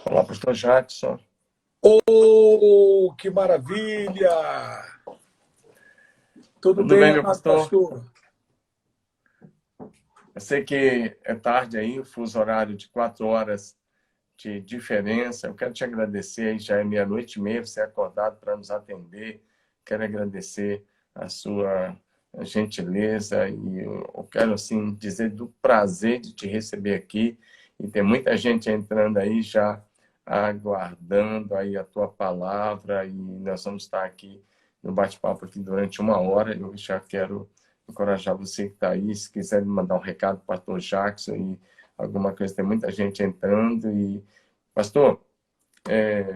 Olá, pastor Jackson. Oh, que maravilha! Tudo Tudo bem, bem, meu amado pastor? pastor? Eu sei que é tarde aí, o fuso horário de 4 horas de diferença. Eu quero te agradecer, aí já é meia-noite e meia, você é acordado para nos atender. Quero agradecer a sua gentileza e eu quero, assim, dizer do prazer de te receber aqui. E tem muita gente entrando aí já aguardando aí a tua palavra e nós vamos estar aqui no bate-papo aqui durante 1 hora. Eu já quero encorajar você que está aí, se quiser me mandar um recado para o pastor Jackson e alguma coisa, tem muita gente entrando e pastor,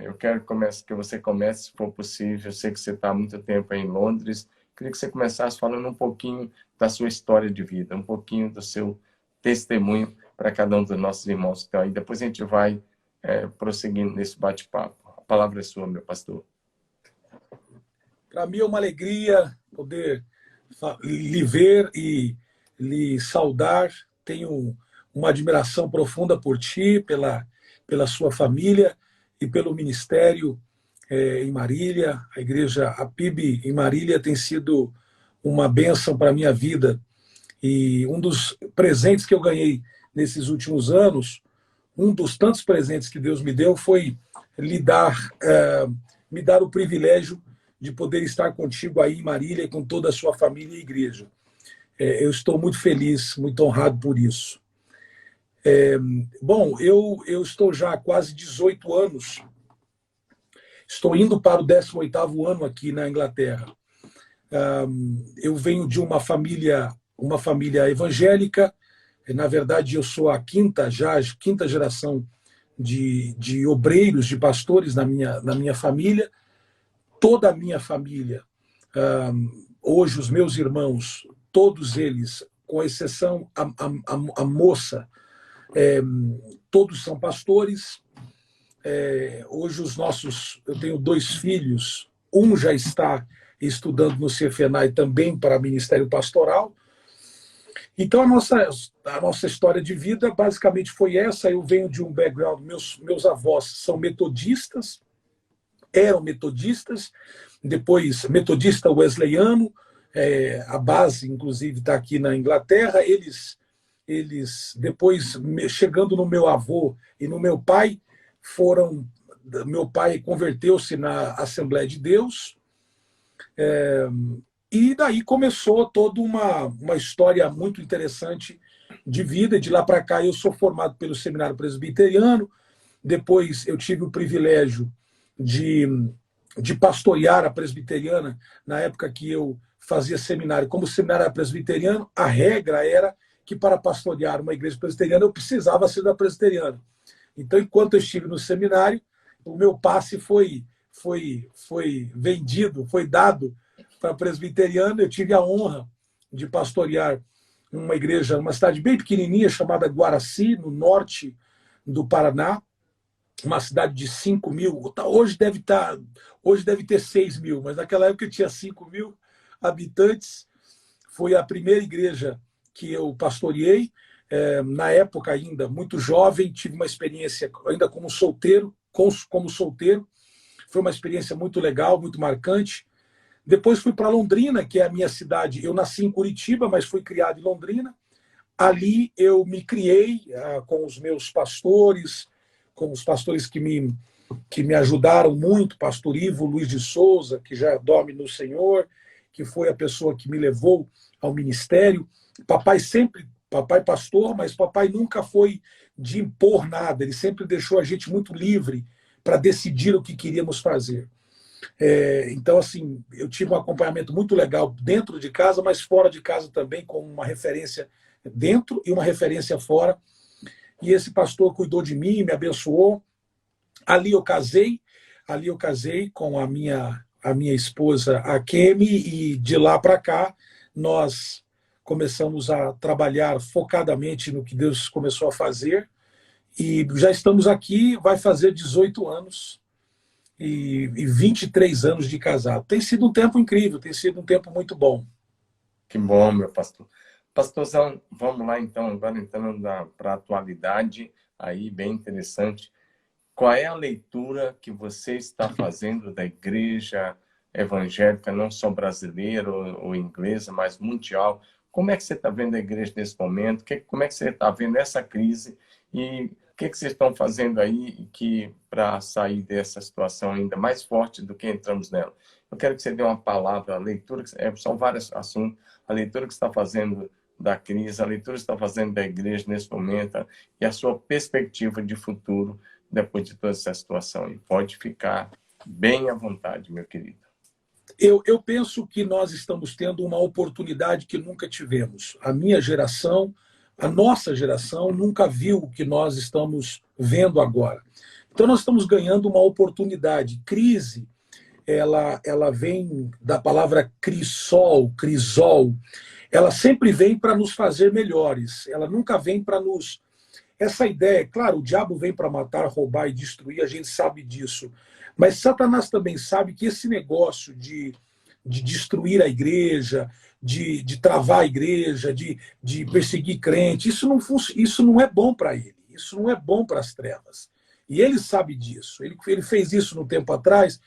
eu quero que você comece, se for possível. Eu sei que você está há muito tempo aí em Londres. Queria que você começasse falando um pouquinho da sua história de vida, um pouquinho do seu testemunho para cada um dos nossos irmãos que estão aí. Depois a gente vai prosseguindo nesse bate-papo. A palavra é sua, meu pastor. Para mim é uma alegria poder lhe ver e lhe saudar. Tenho uma admiração profunda por ti, pela sua família e pelo ministério em Marília. A igreja APIB em Marília tem sido uma bênção para a minha vida. E um dos presentes que eu ganhei nesses últimos anos, um dos tantos presentes que Deus me deu foi lhe dar, me dar o privilégio de poder estar contigo aí em Marília, com toda a sua família e igreja. Eu estou muito feliz, muito honrado por isso. Bom, eu estou já há quase 18 anos, estou indo para o 18º ano aqui na Inglaterra. Eu venho de uma família evangélica. Na verdade, eu sou a quinta geração de obreiros, de pastores na minha família. Toda a minha família, hoje os meus irmãos, todos eles, com exceção a moça, todos são pastores. Hoje eu tenho 2 filhos, um já está estudando no CFNAI também para Ministério Pastoral. Então, a nossa história de vida basicamente foi essa. Eu venho de um background, meus avós são metodistas, eram metodistas, depois metodista wesleyano, a base, inclusive, está aqui na Inglaterra. Eles, depois, chegando no meu avô e no meu pai, meu pai converteu-se na Assembleia de Deus, e daí começou toda uma história muito interessante de vida. De lá para cá, eu sou formado pelo Seminário Presbiteriano. Depois, eu tive o privilégio de, de pastorear a presbiteriana na época que eu fazia seminário. Como o seminário era presbiteriano, a regra era que para pastorear uma igreja presbiteriana eu precisava ser da presbiteriana. Então, enquanto eu estive no seminário, o meu passe foi vendido, foi dado para a presbiteriana. Eu tive a honra de pastorear uma igreja, uma cidade bem pequenininha chamada Guaraci, no norte do Paraná, uma cidade de 5.000. Hoje deve ter 6.000, mas naquela época tinha 5.000 habitantes. Foi a primeira igreja que eu pastoreei. Na época ainda muito jovem, tive uma experiência ainda como solteiro, foi uma experiência muito legal, muito marcante. Depois fui para Londrina, que é a minha cidade. Eu nasci em Curitiba, mas fui criado em Londrina. Ali eu me criei com os meus pastores, com os pastores que me ajudaram muito, pastor Ivo Luiz de Souza, que já dorme no Senhor, que foi a pessoa que me levou ao ministério. Papai pastor, mas papai nunca foi de impor nada, ele sempre deixou a gente muito livre para decidir o que queríamos fazer. Então, assim, eu tive um acompanhamento muito legal dentro de casa, mas fora de casa também, com uma referência dentro e uma referência fora. E esse pastor cuidou de mim, me abençoou. Ali eu casei, ali eu casei com a minha esposa, a Kemi, e de lá para cá nós começamos a trabalhar focadamente no que Deus começou a fazer. E já estamos aqui, vai fazer 18 anos e 23 anos de casado. Tem sido um tempo incrível, tem sido um tempo muito bom. Que bom, meu pastor. Pastorzão, vamos lá então, agora entrando para a atualidade, aí bem interessante. qual é a leitura que você está fazendo da igreja evangélica, não só brasileira ou inglesa, mas mundial? Como é que você está vendo a igreja nesse momento? Como é que você está vendo essa crise? E o que vocês estão fazendo aí para sair dessa situação ainda mais forte do que entramos nela? Eu quero que você dê uma palavra, a leitura, são vários assuntos, a leitura que você está fazendo da crise, a leitura que você está fazendo da igreja nesse momento e a sua perspectiva de futuro depois de toda essa situação. E pode ficar bem à vontade, meu querido. Eu penso que nós estamos tendo uma oportunidade que nunca tivemos. A minha geração, a nossa geração, nunca viu o que nós estamos vendo agora. Então, nós estamos ganhando uma oportunidade. Crise, ela vem da palavra crisol, crisol. Ela sempre vem para nos fazer melhores. Ela nunca vem para nos... Essa ideia, claro, o diabo vem para matar, roubar e destruir, a gente sabe disso. Mas Satanás também sabe que esse negócio de destruir a igreja, de travar a igreja, de perseguir crente, isso não é bom para ele. Isso não é bom para as trevas. E ele sabe disso. Ele fez isso no tempo atrás,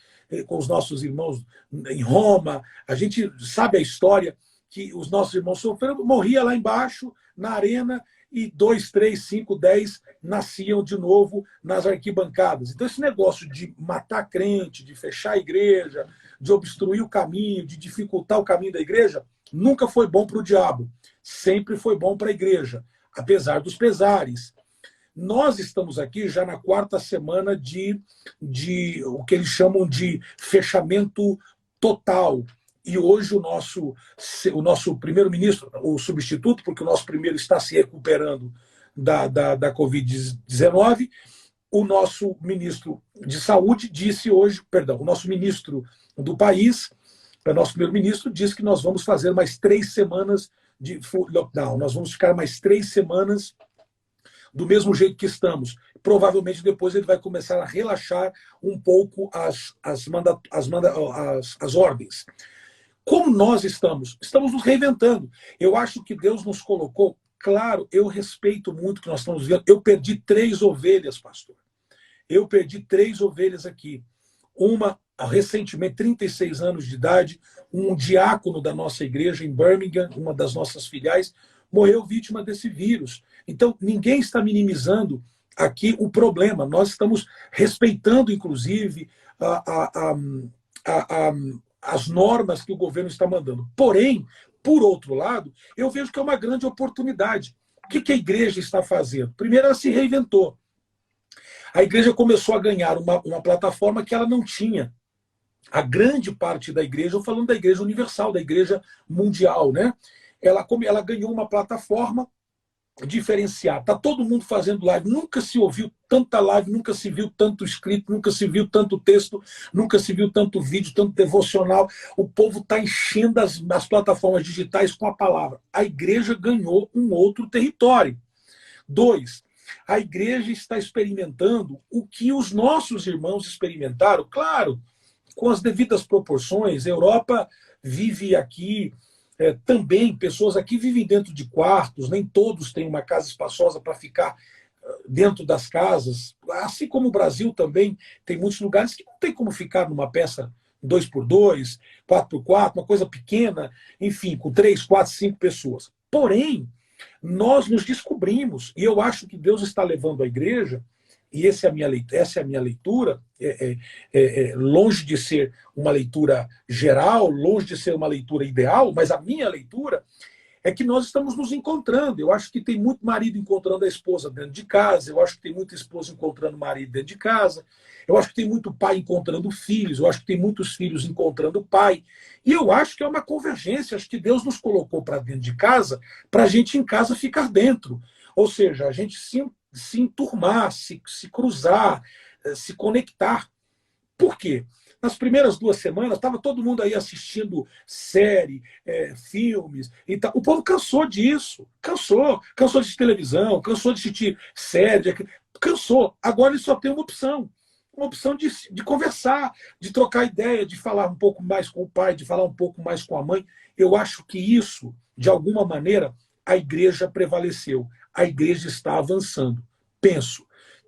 com os nossos irmãos em Roma. A gente sabe a história que os nossos irmãos sofreram, morria lá embaixo, na arena, e 2, 3, 5, 10 nasciam de novo nas arquibancadas. Então, esse negócio de matar crente, de fechar a igreja, de obstruir o caminho, de dificultar o caminho da igreja, nunca foi bom para o diabo. Sempre foi bom para a igreja, apesar dos pesares. Nós estamos aqui já na 4ª semana de o que eles chamam de fechamento total. E hoje o nosso primeiro-ministro, o substituto, porque o nosso primeiro está se recuperando da Covid-19, o nosso ministro de Saúde disse hoje, perdão, o nosso ministro do país, o nosso primeiro-ministro, disse que nós vamos fazer mais 3 semanas de lockdown. Nós vamos ficar mais 3 semanas do mesmo jeito que estamos. Provavelmente depois ele vai começar a relaxar um pouco as ordens. Como nós estamos nos reinventando. Eu acho que Deus nos colocou, claro, eu respeito muito o que nós estamos vivendo. Eu perdi 3 ovelhas, pastor. Eu perdi 3 ovelhas aqui. Uma, recentemente, 36 anos de idade, um diácono da nossa igreja em Birmingham, uma das nossas filiais, morreu vítima desse vírus. Então, ninguém está minimizando aqui o problema. Nós estamos respeitando, inclusive, as normas que o governo está mandando. Porém, por outro lado, eu vejo que é uma grande oportunidade. O que a igreja está fazendo? Primeiro, ela se reinventou. A igreja começou a ganhar uma plataforma que ela não tinha. A grande parte da igreja, eu falando da igreja universal, da igreja mundial, né? Ela ganhou uma plataforma diferenciada. Está todo mundo fazendo live. Nunca se ouviu tanta live, nunca se viu tanto escrito, nunca se viu tanto texto, nunca se viu tanto vídeo, tanto devocional. O povo está enchendo as plataformas digitais com a palavra. A igreja ganhou um outro território. 2, a igreja está experimentando o que os nossos irmãos experimentaram, claro, com as devidas proporções. A Europa vive aqui também, pessoas aqui vivem dentro de quartos, nem todos têm uma casa espaçosa para ficar dentro das casas, assim como o Brasil também tem muitos lugares que não tem como ficar numa peça 2x2, 4x4, uma coisa pequena, enfim, com 3, 4, 5 pessoas. Porém, nós nos descobrimos, e eu acho que Deus está levando a igreja, e essa é a minha leitura, longe de ser uma leitura geral, longe de ser uma leitura ideal, mas a minha leitura é que nós estamos nos encontrando. Eu acho que tem muito marido encontrando a esposa dentro de casa, eu acho que tem muita esposa encontrando marido dentro de casa, eu acho que tem muito pai encontrando filhos, eu acho que tem muitos filhos encontrando pai, e eu acho que é uma convergência. Acho que Deus nos colocou para dentro de casa, para a gente em casa ficar dentro, ou seja, a gente se enturmar, se cruzar, se conectar. Por quê? Nas primeiras 2 semanas, estava todo mundo aí assistindo série, filmes. Então, o povo cansou disso. Cansou de assistir televisão, cansou de assistir série, cansou. Agora ele só tem uma opção de conversar, de trocar ideia, de falar um pouco mais com o pai, de falar um pouco mais com a mãe. Eu acho que isso, de alguma maneira, a igreja prevaleceu. A igreja está avançando. Penso.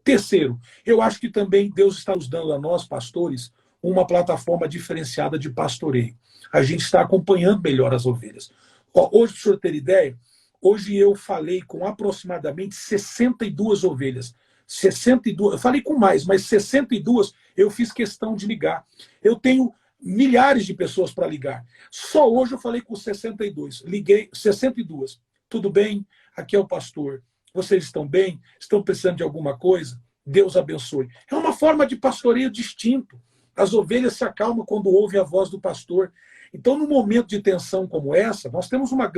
Terceiro, eu acho que também Deus está nos dando a nós, pastores, uma plataforma diferenciada de pastoreio. A gente está acompanhando melhor as ovelhas. Ó, hoje, para o senhor ter ideia, hoje eu falei com aproximadamente 62 ovelhas. 62, eu falei com mais, mas 62 eu fiz questão de ligar. Eu tenho milhares de pessoas para ligar. Só hoje eu falei com 62. Liguei 62. Tudo bem? Aqui é o pastor. Vocês estão bem? Estão precisando de alguma coisa? Deus abençoe. É uma forma de pastoreio distinto. As ovelhas se acalmam quando ouvem a voz do pastor. Então, num momento de tensão como essa, nós temos uma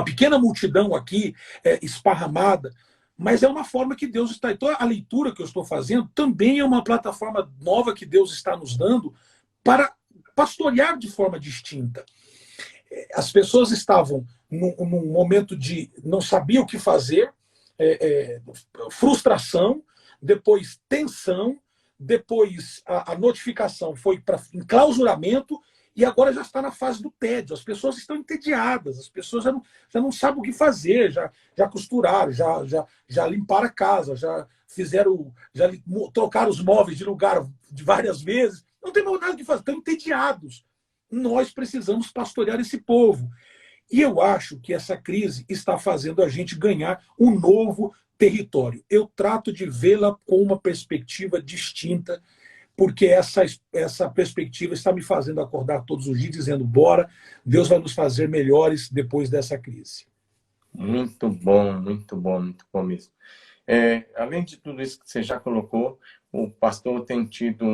pequena multidão aqui esparramada, mas é uma forma que Deus está. Então, a leitura que eu estou fazendo também é uma plataforma nova que Deus está nos dando para pastorear de forma distinta. As pessoas estavam num momento de não sabiam o que fazer, frustração, depois tensão, depois a notificação foi para enclausuramento e agora já está na fase do tédio. As pessoas estão entediadas, as pessoas já não sabem o que fazer, já costuraram, já limparam a casa, já trocaram os móveis de lugar de várias vezes. Não tem mais nada que fazer, estão entediados. Nós precisamos pastorear esse povo. E eu acho que essa crise está fazendo a gente ganhar um novo território. Eu trato de vê-la com uma perspectiva distinta, porque essa perspectiva está me fazendo acordar todos os dias dizendo, bora, Deus vai nos fazer melhores depois dessa crise. Muito bom, muito bom, muito bom mesmo. Além de tudo isso que você já colocou, o pastor tem tido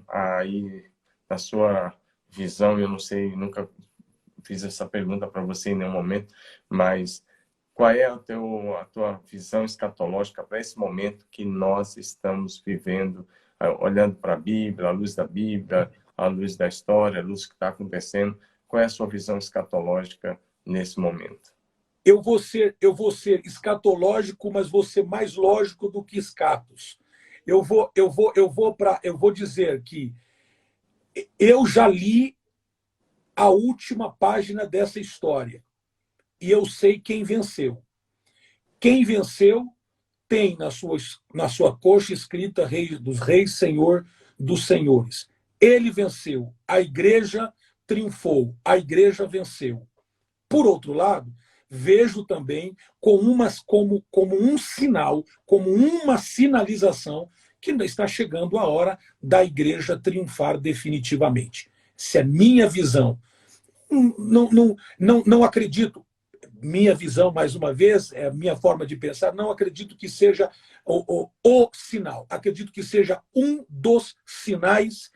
aí, na sua visão, eu não sei, nunca fiz essa pergunta para você em nenhum momento, mas qual é a tua visão escatológica para esse momento que nós estamos vivendo, olhando para a Bíblia, à luz da Bíblia, à luz da história, à luz do que está acontecendo? Qual é a sua visão escatológica nesse momento? Eu vou ser escatológico, mas vou ser mais lógico do que escatos. Eu vou dizer que eu já li a última página dessa história e eu sei quem venceu. Quem venceu tem na sua coxa escrita Rei dos Reis, Senhor dos Senhores. Ele venceu. A igreja triunfou. A igreja venceu. Por outro lado, vejo também como um sinal, como uma sinalização que está chegando a hora da igreja triunfar definitivamente. Essa é minha visão. Não acredito. Minha visão, mais uma vez, é a minha forma de pensar, não acredito que seja o sinal. Acredito que seja um dos sinais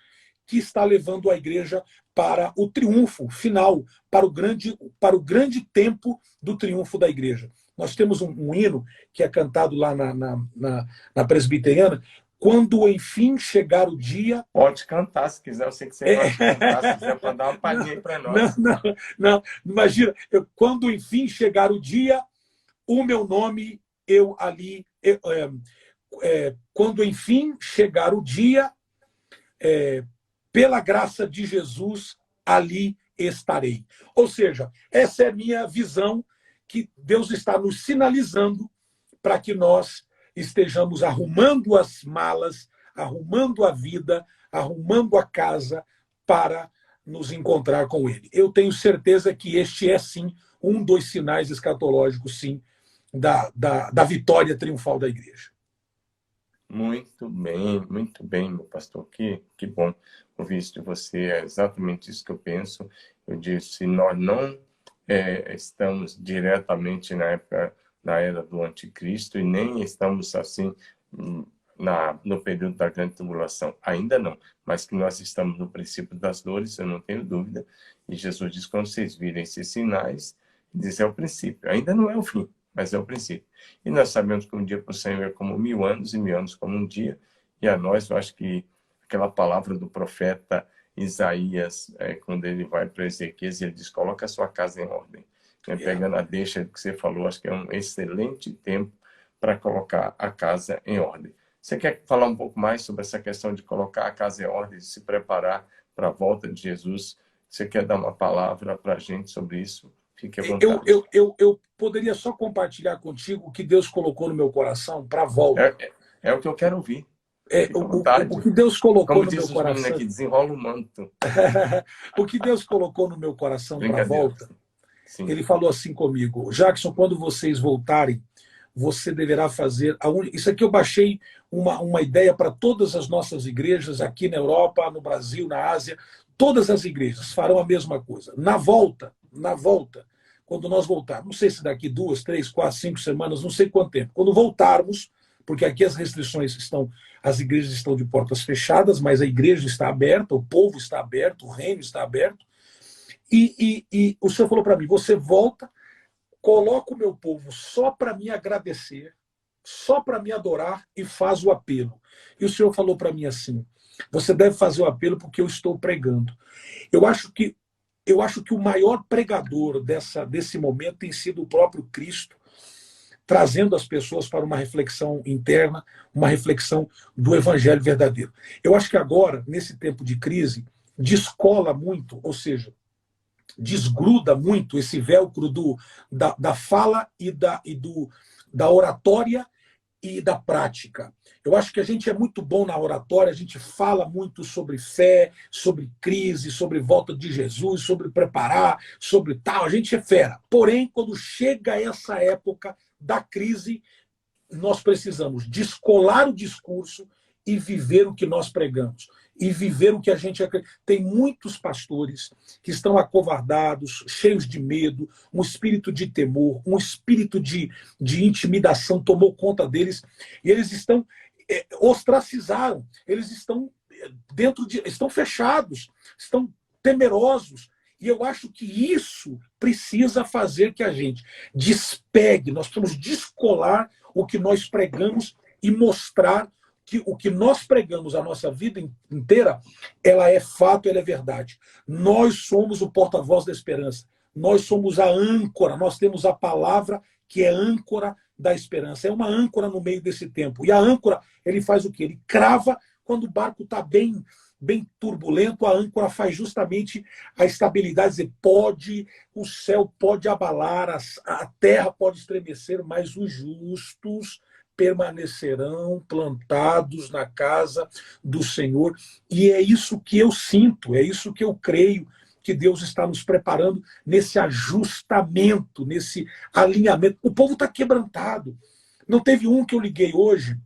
que está levando a igreja para o triunfo final, para o grande tempo do triunfo da igreja. Nós temos um hino que é cantado lá na presbiteriana, quando enfim chegar o dia... Pode cantar se quiser, eu sei que você gosta de cantar, se quiser pode dar uma palhinha aí para nós. Não, imagina, quando enfim chegar o dia, o meu nome, quando enfim chegar o dia, pela graça de Jesus, ali estarei. Ou seja, essa é a minha visão, que Deus está nos sinalizando para que nós estejamos arrumando as malas, arrumando a vida, arrumando a casa para nos encontrar com Ele. Eu tenho certeza que este é, sim, um dos sinais escatológicos, sim, da vitória triunfal da igreja. Muito bem, meu pastor. Que bom ouvir isso de você. É exatamente isso que eu penso. Eu disse, nós não estamos diretamente na era do anticristo e nem estamos assim no período da grande tribulação. Ainda não, mas que nós estamos no princípio das dores, eu não tenho dúvida. E Jesus diz, quando vocês virem esses sinais, diz, é o princípio. Ainda não é o fim, mas é o princípio. E nós sabemos que um dia para o Senhor é como 1000 anos e 1000 anos como um dia. E a nós, eu acho que aquela palavra do profeta Isaías, quando ele vai para Ezequias, ele diz, coloca a sua casa em ordem. Pegando a deixa que você falou, acho que é um excelente tempo para colocar a casa em ordem. Você quer falar um pouco mais sobre essa questão de colocar a casa em ordem, de se preparar para a volta de Jesus? Você quer dar uma palavra para a gente sobre isso? Fique à vontade. Eu poderia só compartilhar contigo o que Deus colocou no meu coração para a volta. É o que eu quero ouvir. Fique à O vontade. que Deus colocou Como no meu diz os meninos coração. aqui, desenrola o manto. O que Deus colocou no meu coração para a Brincadeira. volta, Sim. ele falou assim comigo: Jackson, quando vocês voltarem, você deverá fazer. Isso aqui eu baixei uma ideia para todas as nossas igrejas, aqui na Europa, no Brasil, na Ásia. Todas as igrejas farão a mesma coisa. Na volta, quando nós voltarmos, não sei se daqui 2, 3, 4, 5 semanas, não sei quanto tempo, quando voltarmos, porque aqui as restrições estão, as igrejas estão de portas fechadas, mas a igreja está aberta, o povo está aberto, o reino está aberto. E o Senhor falou para mim: você volta, coloca o meu povo só para me agradecer, só para me adorar e faz o apelo. E o Senhor falou para mim assim: você deve fazer o apelo porque eu estou pregando. Eu acho que o maior pregador desse momento tem sido o próprio Cristo, trazendo as pessoas para uma reflexão interna, uma reflexão do evangelho verdadeiro. Eu acho que agora, nesse tempo de crise, descola muito, ou seja, desgruda muito esse velcro da fala da oratória e da prática. Eu acho que a gente é muito bom na oratória, a gente fala muito sobre fé, sobre crise, sobre volta de Jesus, sobre preparar, sobre tal, a gente é fera. Porém, quando chega essa época da crise, nós precisamos descolar o discurso e viver o que nós pregamos. E viver o que a gente acredita. Tem muitos pastores que estão acovardados, cheios de medo, um espírito de temor, um espírito de intimidação tomou conta deles, e eles estão ostracizaram, eles estão estão fechados, estão temerosos. E eu acho que isso precisa fazer que a gente despegue, nós precisamos descolar o que nós pregamos e mostrar que o que nós pregamos a nossa vida inteira, ela é fato, ela é verdade. Nós somos o porta-voz da esperança. Nós somos a âncora, nós temos a palavra que é âncora da esperança. É uma âncora no meio desse tempo. E a âncora, ele faz o quê? Ele crava quando o barco está bem turbulento, a âncora faz justamente a estabilidade, dizer, o céu pode abalar, a terra pode estremecer, mas os justos permanecerão plantados na casa do Senhor. E é isso que eu sinto, é isso que eu creio, que Deus está nos preparando nesse ajustamento, nesse alinhamento. O povo está quebrantado. Não teve um que eu liguei hoje,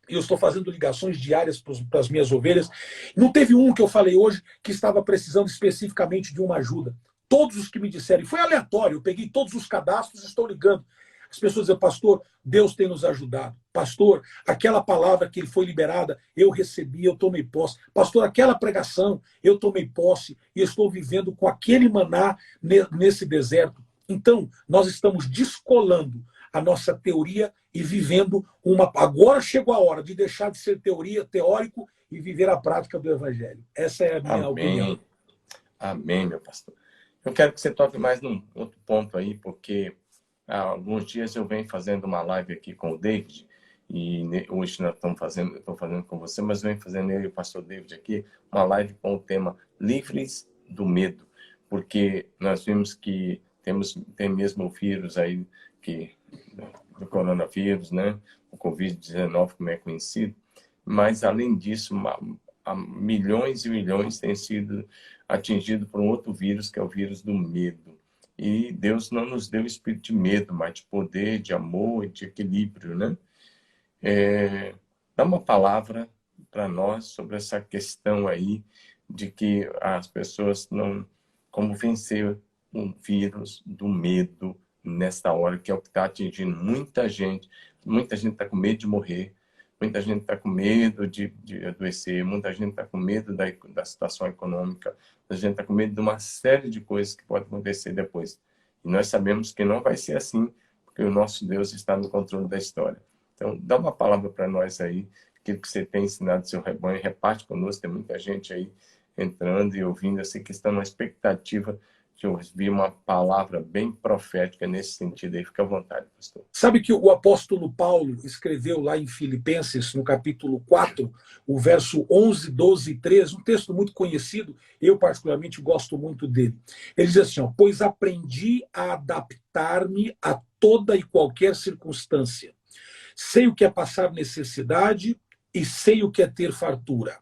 e eu estou fazendo ligações diárias para as minhas ovelhas, não teve um que eu falei hoje que estava precisando especificamente de uma ajuda. Todos os que me disseram, e foi aleatório, eu peguei todos os cadastros e estou ligando. As pessoas dizem, pastor, Deus tem nos ajudado. Pastor, aquela palavra que foi liberada, eu recebi, eu tomei posse. Pastor, aquela pregação, eu tomei posse e estou vivendo com aquele maná nesse deserto. Então, nós estamos descolando a nossa teoria e vivendo uma... Agora chegou a hora de deixar de ser teórico e viver a prática do Evangelho. Essa é a minha opinião. Amém, meu pastor. Eu quero que você toque mais num outro ponto aí, porque há alguns dias eu venho fazendo uma live aqui com o David, e hoje nós estou fazendo com você, mas eu venho fazendo eu e o pastor David aqui, uma live com o tema Livres do Medo, porque nós vimos que tem mesmo o vírus aí, do coronavírus, né? O Covid-19, como é conhecido, mas além disso, milhões e milhões têm sido atingidos por um outro vírus, que é o vírus do medo. E Deus não nos deu espírito de medo, mas de poder, de amor e de equilíbrio, né? Dá uma palavra para nós sobre essa questão aí de que as pessoas não... Como vencer um vírus do medo nesta hora, que é o que está atingindo muita gente. Muita gente está com medo de morrer, muita gente está com medo de adoecer, muita gente está com medo da situação econômica, muita gente está com medo de uma série de coisas que pode acontecer depois. E nós sabemos que não vai ser assim, porque o nosso Deus está no controle da história. Então, dá uma palavra para nós aí, aquilo que você tem ensinado seu rebanho, reparte conosco, tem muita gente aí entrando e ouvindo, eu sei que estão na expectativa que eu vi uma palavra bem profética nesse sentido aí. Fica à vontade, pastor. Sabe que o apóstolo Paulo escreveu lá em Filipenses, no capítulo 4, o verso 11, 12 e 13, um texto muito conhecido, eu particularmente gosto muito dele. Ele diz assim, ó, pois aprendi a adaptar-me a toda e qualquer circunstância. Sei o que é passar necessidade e sei o que é ter fartura.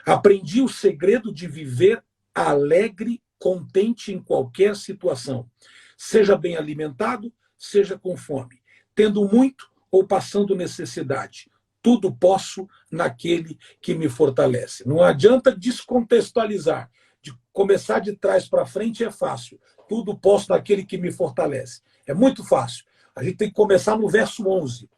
Aprendi o segredo de viver alegre, contente em qualquer situação. Seja bem alimentado, seja com fome, tendo muito ou passando necessidade. Tudo posso naquele que me fortalece. Não adianta descontextualizar. De começar de trás para frente é fácil. Tudo posso naquele que me fortalece. É muito fácil. A gente tem que começar no verso 11.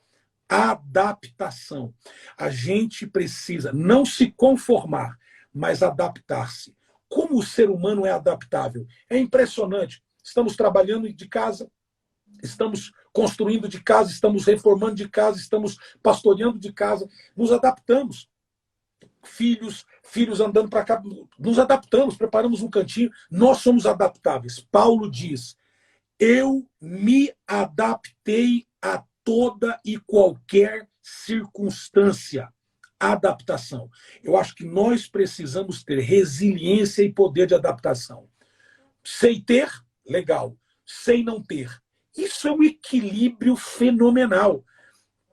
Adaptação. A gente precisa não se conformar, mas adaptar-se. Como o ser humano é adaptável? É impressionante. Estamos trabalhando de casa, estamos construindo de casa, estamos reformando de casa, estamos pastoreando de casa, nos adaptamos. Filhos andando para cá, nos adaptamos, preparamos um cantinho, nós somos adaptáveis. Paulo diz, eu me adaptei a toda e qualquer circunstância. Adaptação. Eu acho que nós precisamos ter resiliência e poder de adaptação. Sei ter, legal. Sei não ter. Isso é um equilíbrio fenomenal.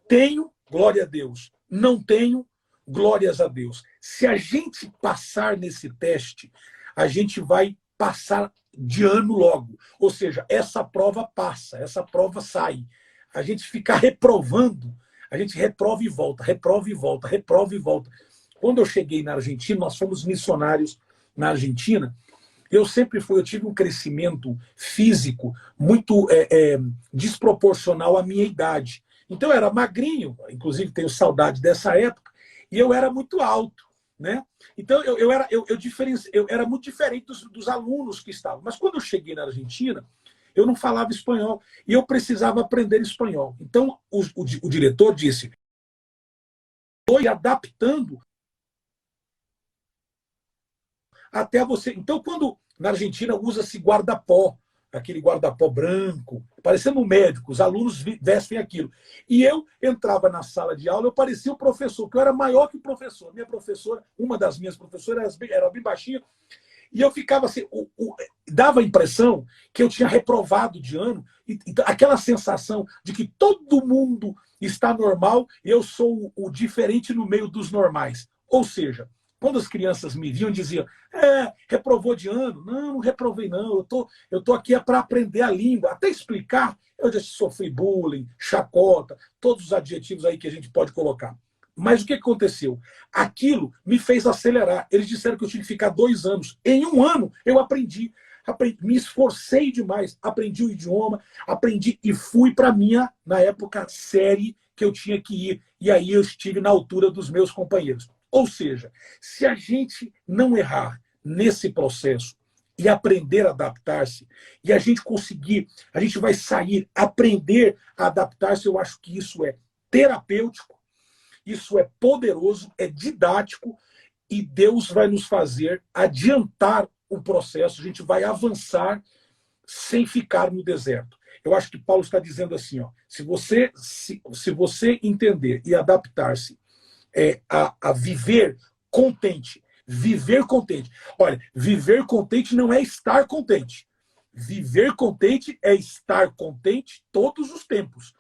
Tenho, glória a Deus. Não tenho, glórias a Deus. Se a gente passar nesse teste, a gente vai passar de ano logo. Ou seja, essa prova passa, essa prova sai. A gente fica reprovando, a gente reprova e volta, reprova e volta, reprova e volta. Quando eu cheguei na Argentina, nós fomos missionários na Argentina, eu tive um crescimento físico muito desproporcional à minha idade. Então eu era magrinho, inclusive tenho saudade dessa época, e eu era muito alto, né? Então eu era muito diferente dos alunos que estavam. Mas quando eu cheguei na Argentina, eu não falava espanhol e eu precisava aprender espanhol. Então o diretor disse, estou adaptando até você. Então, quando na Argentina usa-se guarda-pó, aquele guarda-pó branco, parecendo um médico, os alunos vestem aquilo. E eu entrava na sala de aula, eu parecia o professor, que eu era maior que o professor. Minha professora, uma das minhas professoras, era bem baixinha, e eu ficava assim, dava a impressão que eu tinha reprovado de ano, e aquela sensação de que todo mundo está normal e eu sou o diferente no meio dos normais. Ou seja, quando as crianças me viam, diziam, reprovou de ano? Não, não reprovei não, eu tô aqui para aprender a língua, até explicar, eu já sofri bullying, chacota, todos os adjetivos aí que a gente pode colocar. Mas o que aconteceu? Aquilo me fez acelerar. Eles disseram que eu tinha que ficar 2 anos. Em 1 ano, eu aprendi, me esforcei demais, aprendi o idioma, aprendi e fui para a minha, na época, série que eu tinha que ir. E aí eu estive na altura dos meus companheiros. Ou seja, se a gente não errar nesse processo e aprender a adaptar-se, e a gente conseguir, a gente vai sair, aprender a adaptar-se, eu acho que isso é terapêutico, isso é poderoso, é didático, e Deus vai nos fazer adiantar o processo, a gente vai avançar sem ficar no deserto. Eu acho que Paulo está dizendo assim, ó, se você entender e adaptar-se a viver contente, olha, viver contente não é estar contente. Viver contente é estar contente todos os tempos,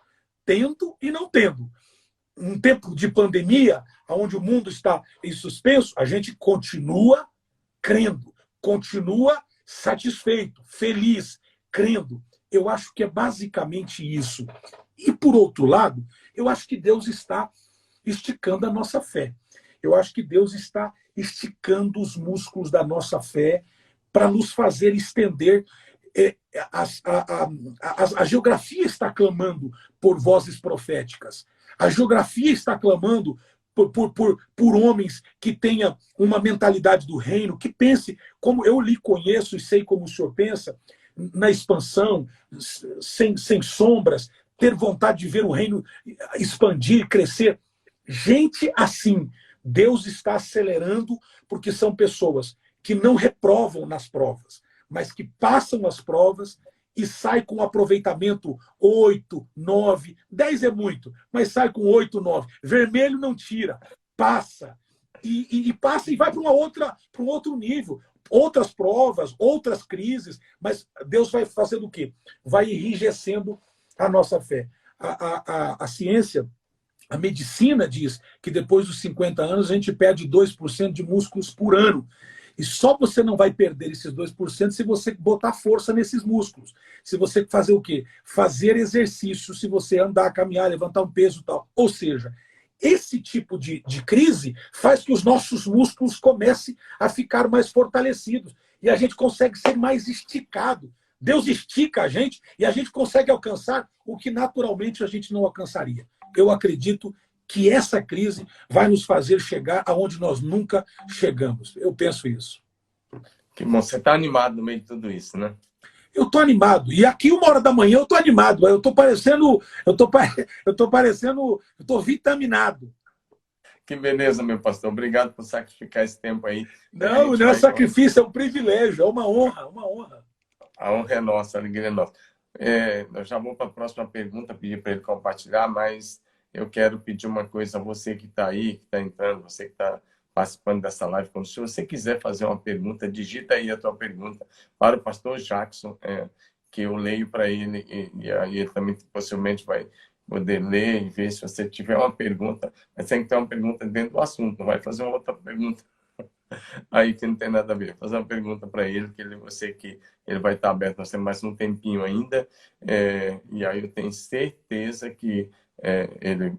tendo e não tendo. Um tempo de pandemia, onde o mundo está em suspenso, a gente continua crendo, continua satisfeito, feliz, crendo. Eu acho que é basicamente isso. E, por outro lado, eu acho que Deus está esticando a nossa fé. Eu acho que Deus está esticando os músculos da nossa fé para nos fazer estender. A geografia está clamando por vozes proféticas. A geografia está clamando por homens que tenham uma mentalidade do reino, que pense como eu lhe conheço e sei como o senhor pensa, na expansão, sem sombras, ter vontade de ver o reino expandir, crescer. Gente assim, Deus está acelerando, porque são pessoas que não reprovam nas provas, mas que passam as provas e sai com aproveitamento 8, 9, 10 é muito, mas sai com 8, 9. Vermelho não tira, passa. E passa e vai para um outro nível. Outras provas, outras crises, mas Deus vai fazendo o quê? Vai enrijecendo a nossa fé. A ciência, a medicina diz que depois dos 50 anos a gente perde 2% de músculos por ano. E só você não vai perder esses 2% se você botar força nesses músculos. Se você fazer o quê? Fazer exercício, se você andar, caminhar, levantar um peso e tal. Ou seja, esse tipo de crise faz que os nossos músculos comecem a ficar mais fortalecidos. E a gente consegue ser mais esticado. Deus estica a gente e a gente consegue alcançar o que naturalmente a gente não alcançaria. Eu acredito que essa crise vai nos fazer chegar aonde nós nunca chegamos. Eu penso isso. Que bom, você está animado no meio de tudo isso, né? Eu estou animado. E aqui, 1h da manhã, eu estou animado. Eu estou parecendo. Eu estou vitaminado. Que beleza, meu pastor. Obrigado por sacrificar esse tempo aí. Não é sacrifício, é um privilégio, é uma honra, uma honra. A honra é nossa, a alegria é nossa. Eu já vou para a próxima pergunta, pedir para ele compartilhar, mas eu quero pedir uma coisa a você que está aí, que está entrando, você que está participando dessa live. Se você quiser fazer uma pergunta, digita aí a tua pergunta para o pastor Jackson, que eu leio para ele, e aí ele também possivelmente vai poder ler e ver se você tiver uma pergunta. Mas tem que ter uma pergunta dentro do assunto, não vai fazer uma outra pergunta aí que não tem nada a ver. Fazer uma pergunta para ele, que ele vai estar aberto, nós temos mais um tempinho ainda, e aí eu tenho certeza que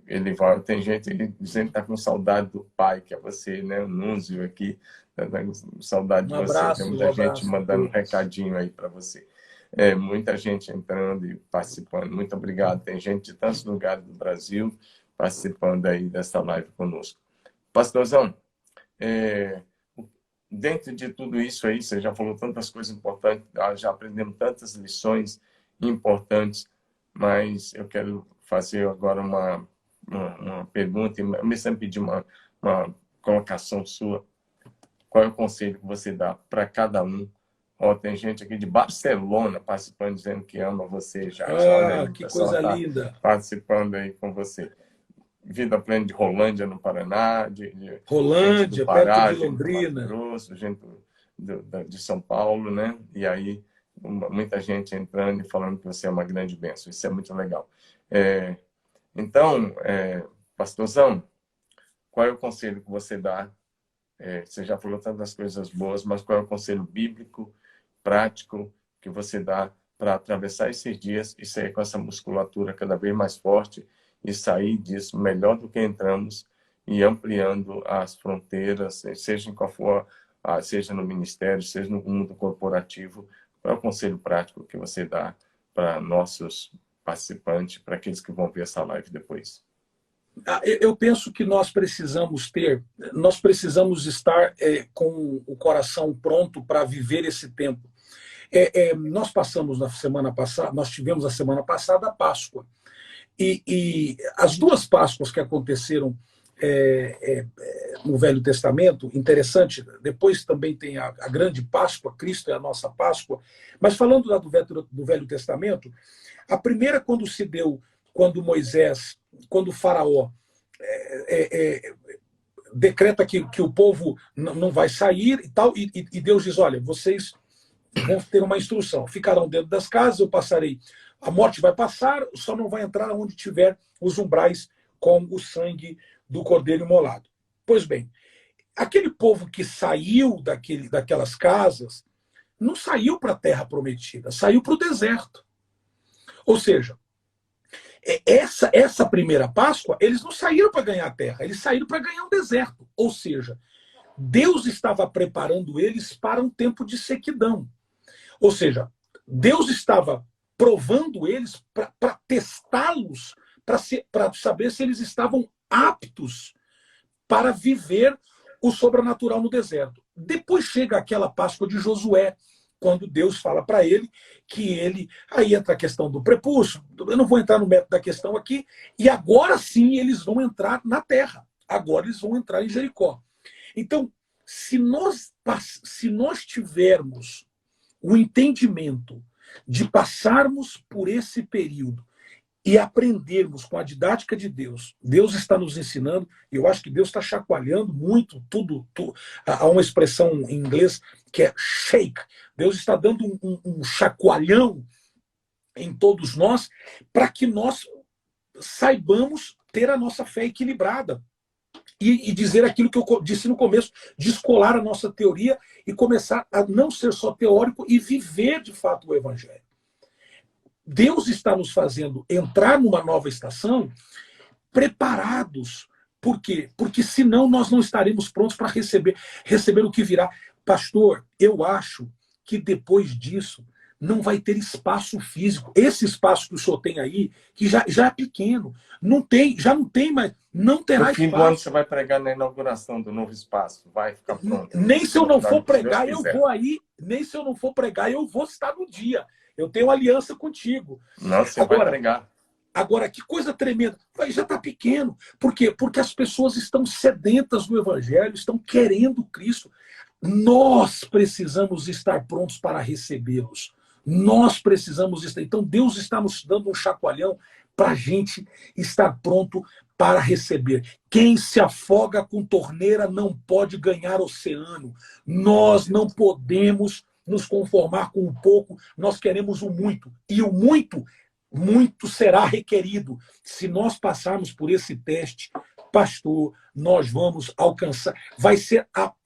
ele vai. Tem gente dizendo que está com saudade do pai, que é você, né? O Núncio aqui, tá com saudade de você. Tem muita gente mandando um recadinho aí para você. Muita gente entrando e participando. Muito obrigado. Tem gente de tantos lugares do Brasil participando aí dessa live conosco. Pastorzão, dentro de tudo isso aí, você já falou tantas coisas importantes, já aprendemos tantas lições importantes, mas eu quero fazer agora uma pergunta, e me sempre pedir uma colocação sua. Qual é o conselho que você dá para cada um? Tem gente aqui de Barcelona participando, dizendo que ama você, já. Olha aí, que coisa linda. Participando aí com você. Vida Plena de Rolândia, no Paraná, Rolândia, gente do Pará, perto de Londrina, Mato Grosso, gente de São Paulo, né? E aí muita gente entrando e falando que você é uma grande bênção. Isso é muito legal. Então, pastorzão, qual é o conselho que você dá? Você já falou tantas coisas boas, mas qual é o conselho bíblico, prático, que você dá para atravessar esses dias e sair com essa musculatura cada vez mais forte e sair disso melhor do que entramos e ampliando as fronteiras, seja em qual for, seja no ministério, seja no mundo corporativo? Qual é o conselho prático que você dá para nossos participantes, para aqueles que vão ver essa live depois? Eu penso que nós precisamos estar com o coração pronto para viver esse tempo. Nós passamos na semana passada, nós tivemos a semana passada a Páscoa. E as duas Páscoas que aconteceram no Velho Testamento, interessante, depois também tem a grande Páscoa, Cristo é a nossa Páscoa, mas falando lá do Velho Testamento, a primeira quando se deu, quando o faraó decreta que o povo não vai sair e tal, e Deus diz, olha, vocês vão ter uma instrução, ficarão dentro das casas, eu passarei, a morte vai passar, só não vai entrar onde tiver os umbrais com o sangue do cordeiro imolado. Pois bem, aquele povo que saiu daquelas casas, não saiu para a terra prometida, saiu para o deserto. Ou seja, essa primeira Páscoa, eles não saíram para ganhar a terra, eles saíram para ganhar um deserto. Ou seja, Deus estava preparando eles para um tempo de sequidão. Ou seja, Deus estava provando eles para testá-los, para saber se eles estavam aptos para viver o sobrenatural no deserto. Depois chega aquela Páscoa de Josué, quando Deus fala para ele que aí entra a questão do prepúcio, eu não vou entrar no método da questão aqui, e agora sim eles vão entrar na terra, agora eles vão entrar em Jericó. Então, se nós tivermos o entendimento de passarmos por esse período e aprendermos com a didática de Deus. Deus está nos ensinando, e eu acho que Deus está chacoalhando muito tudo. Há uma expressão em inglês que é shake. Deus está dando um chacoalhão em todos nós para que nós saibamos ter a nossa fé equilibrada. E dizer aquilo que eu disse no começo, descolar a nossa teoria e começar a não ser só teórico e viver de fato o evangelho. Deus está nos fazendo entrar numa nova estação preparados. Por quê? Porque senão nós não estaremos prontos para receber o que virá. Pastor, eu acho que depois disso não vai ter espaço físico. Esse espaço que o senhor tem aí, que já é pequeno, já não tem mais, não terá No fim do ano espaço. você vai pregar na inauguração do novo espaço, vai ficar pronto. Nem se eu não for Se Deus pregar, eu quiser. vou aí. Nem se eu não for pregar, eu vou estar no dia. Eu tenho aliança contigo. Não, você vai pregar. Agora, que coisa tremenda. Já está pequeno. Por quê? Porque as pessoas estão sedentas do evangelho, estão querendo Cristo. Nós precisamos estar prontos para recebê-los. Nós precisamos estar. Então, Deus está nos dando um chacoalhão para a gente estar pronto para receber. Quem se afoga com torneira não pode ganhar oceano. Nós não podemos nos conformar com o pouco, nós queremos o muito. E o muito será requerido. Se nós passarmos por esse teste, pastor, nós vamos alcançar.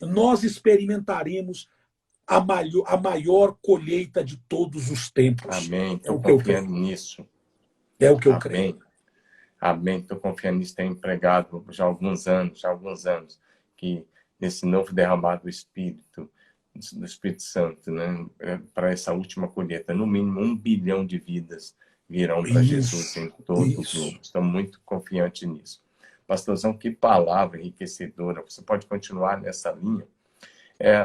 Nós experimentaremos a maior colheita de todos os tempos. Amém. Estou confiando nisso. É o que eu creio. Amém. Estou confiando nisso. Tenho pregado já há alguns anos, que nesse novo derramado do Espírito Santo, né, para essa última colheita, no mínimo 1 bilhão de vidas virão para Jesus em todo o globo. Estou muito confiante nisso. Pastorzão, que palavra enriquecedora. Você pode continuar nessa linha.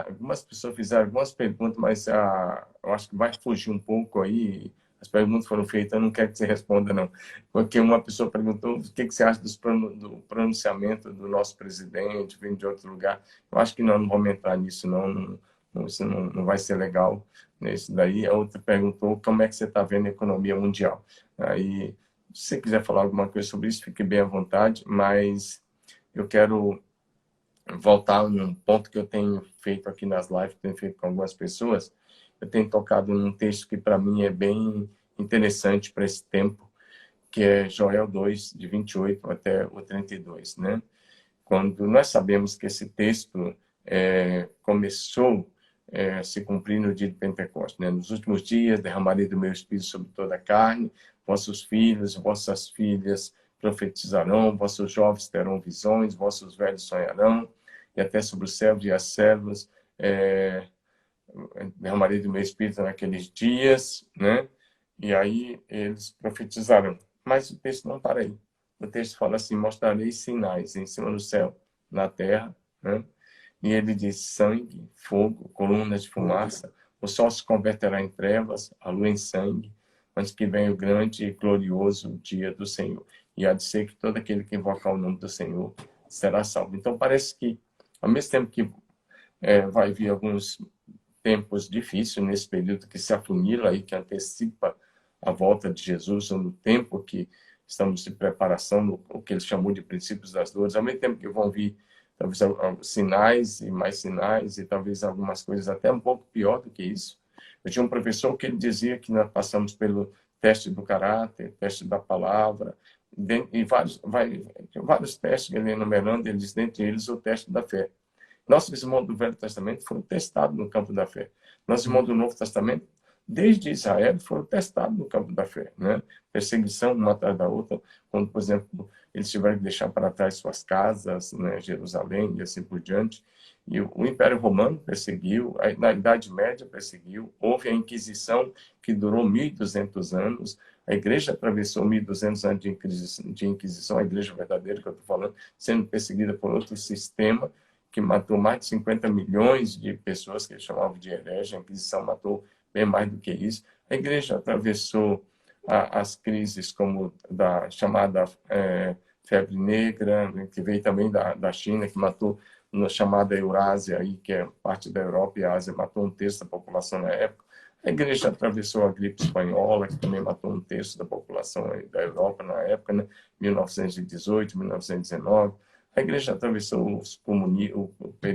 Algumas pessoas fizeram algumas perguntas, mas eu acho que vai fugir um pouco aí. As perguntas foram feitas, eu não quero que você responda, não. Porque uma pessoa perguntou o que você acha do pronunciamento do nosso presidente, vindo de outro lugar. Eu acho que não vamos entrar nisso, não. Isso não vai ser legal. Isso daí. A outra perguntou como é que você está vendo a economia mundial. Aí, se você quiser falar alguma coisa sobre isso, fique bem à vontade, mas eu quero voltar a um ponto que eu tenho feito aqui nas lives, que tenho feito com algumas pessoas. Eu tenho tocado num texto que para mim é bem interessante para esse tempo, que é Joel 2, de 28 até o 32, né? Quando nós sabemos que esse texto começou a se cumprir no dia de Pentecostes, né? Nos últimos dias derramarei do meu espírito sobre toda a carne, vossos filhos, vossas filhas profetizarão, vossos jovens terão visões, vossos velhos sonharão, e até sobre os servos e as servas derramarei do meu espírito naqueles dias, né? E aí eles profetizarão. Mas o texto não para aí. O texto fala assim: mostrarei sinais em cima do céu, na terra, né? E ele diz: sangue, fogo, colunas de fumaça, o sol se converterá em trevas, a lua em sangue, antes que venha o grande e glorioso dia do Senhor. E há de ser que todo aquele que invocar o nome do Senhor será salvo. Então parece que, ao mesmo tempo que vai vir alguns tempos difíceis nesse período que se afunila e que antecipa a volta de Jesus, no tempo que estamos de preparação, o que ele chamou de princípios das dores, ao mesmo tempo que vão vir talvez sinais e mais sinais, e talvez algumas coisas até um pouco pior do que isso. Eu tinha um professor que ele dizia que nós passamos pelo teste do caráter, teste da palavra, e vários testes que ele enumerando, ele diz, dentre eles, o teste da fé. Nossos irmãos do Velho Testamento foram testados no campo da fé. Nossos irmãos do Novo Testamento, desde Israel, foram testados no campo da fé, né? Perseguição uma atrás da outra, quando, por exemplo, eles tiveram que deixar para trás suas casas, né, Jerusalém e assim por diante. E o Império Romano perseguiu, na Idade Média perseguiu, houve a Inquisição, que durou 1.200 anos, a igreja atravessou 1.200 anos de Inquisição, a igreja verdadeira que eu estou falando, sendo perseguida por outro sistema, que matou mais de 50 milhões de pessoas, que eles chamavam de hereges. A Inquisição matou bem mais do que isso. A igreja atravessou as crises como da chamada febre negra, que veio também da China, que matou na chamada Eurásia, aí, que é parte da Europa e Ásia, matou um terço da população na época. A igreja atravessou a gripe espanhola, que também matou um terço da população da Europa na época, né? 1918, 1919. A igreja atravessou